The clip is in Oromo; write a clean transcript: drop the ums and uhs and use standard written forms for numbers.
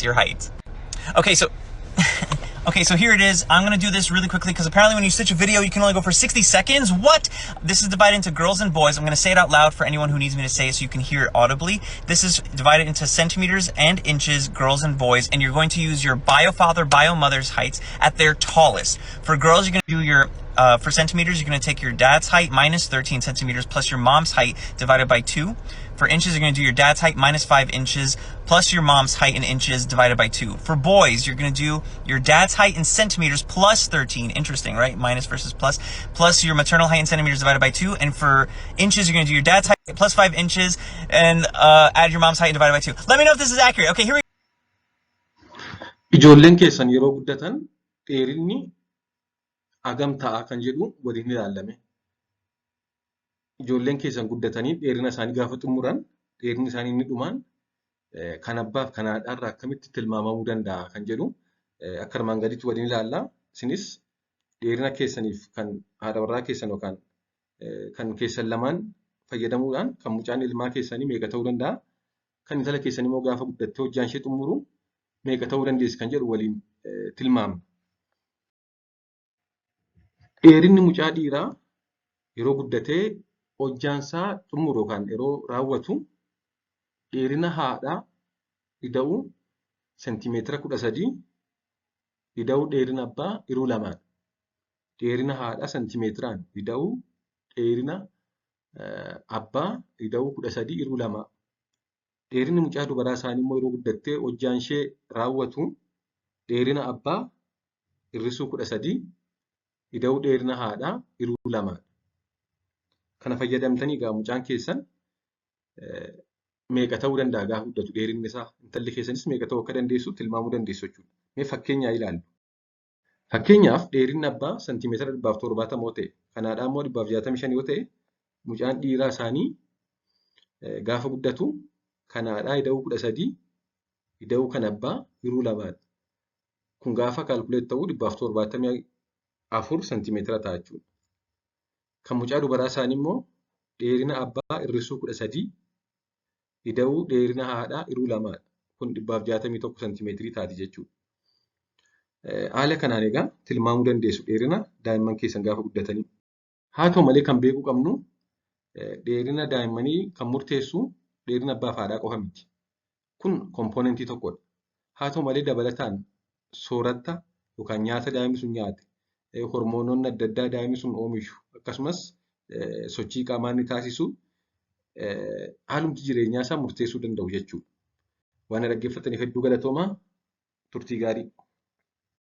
your height. Okay, so okay, so here it is. I'm gonna do this really quickly because apparently when you stitch a video, you can only go for 60 seconds. What? This is divided into girls and boys. I'm gonna say it out loud for anyone who needs me to say it so you can hear it audibly. This is divided into centimeters and inches, girls and boys, and you're going to use your bio-father, bio-mother's heights at their tallest. For girls, you're gonna do your for centimeters, you're going to take your dad's height minus 13 centimeters plus your mom's height divided by 2. For inches, you're going to do your dad's height minus 5 inches plus your mom's height in inches divided by 2. For boys, you're going to do your dad's height in centimeters plus 13. Interesting, right? Minus versus plus. Plus your maternal height in centimeters divided by 2. And for inches, you're going to do your dad's height plus 5 inches and add your mom's height and divided by 2. Let me know if this is accurate. Okay, here we go. Ijoolleen keessan yeroo guddatan dheerinni agam ta'a kan jedhu waliin ilaalame. Ijoolleen keessan guddatanii dheerina isaanii gaafa xumuran dheerinni isaanii inni dhumaan kan abbaaf kan haadhaarraa akkamitti tilmaamamuu danda'a kan jedhu akka armaan gaditti waliin ilaalla. Isinis dheerina keessaniif kan haadha warraa keessan yookaan kan keessan lamaan fayyadamuudhaan kan mucaan ilmaa keessanii meeqa ta'uu danda'a, kan intala keessanii immoo gaafa guddattee hojjaan ishee xumuru meeqa ta'uu dandeessi kan jedhu waliin tilmaamna. Dheerinni mucaa dhiiraa yeroo guddatee hojjaansaa xumuru yookaan yeroo raawwatu dheerina haadhaa ida'uu seentimeetira 13, ida'uu dheerina abbaa iruu lamaan. Dheerina haadhaa seentimeetiraan ida'uu dheerina abbaa ida'uu 13 iruu lamaa. Dheerinni mucaa dubaraa isaanii immoo yeroo guddattee hojjaan ishee raawwatu dheerina abbaa irrisuu 13, ida'uu dheerina haadhaa iruu lamaan. Kana fayyadamtanii egaa mucaan keessan meeqa ta'uu danda'a gaafa guddatu dheerinni isaa, intalli keessanis meeqa ta'uu akka dandeessu tilmaamuu dandeessu jechuudha. Mee fakkeenyaa ilaallu. Fakkeenyaaf dheerinni abbaa seentimeetira 170 yoo ta'e, kan haadhaa immoo 165 yoo ta'e, mucaan dhiiraa isaanii gaafa guddatu kan haadhaa ida'uu 13, ida'uu kan abbaa iruu lamaan. Kun gaafa kaalkuleet ta'uu 174 seentimeetira ta'a jechuudha. Kan mucaa dubaraa isaanii immoo dheerina abbaa irrisuu 13, ida'uu dheerina haadhaa iruu lamaan. Kun 161 seentimeetirii taati jechuudha. Haala kanaan egaa tilmaamuu dandeessu dheerina daa'imman keessan gaafa guddatanii. Haa ta'u malee kan beekuu qabnu dheerina daa'immanii kan murteessu dheerina abbaa fi haadhaa qofa miti. Kun kompoonentii tokkodha. Haa ta'u malee dabalataan soorata yookaan nyaata daa'imni sun nyaate, hormoononni adda addaa daa'imni sun oomishu akkasumas sochii qaamaa inni taasisu haalumti jireenyaa isaa murteessuu danda'u jechuudha. Waan dhaggeeffataniif hedduu galatoomaa, turtii gaarii.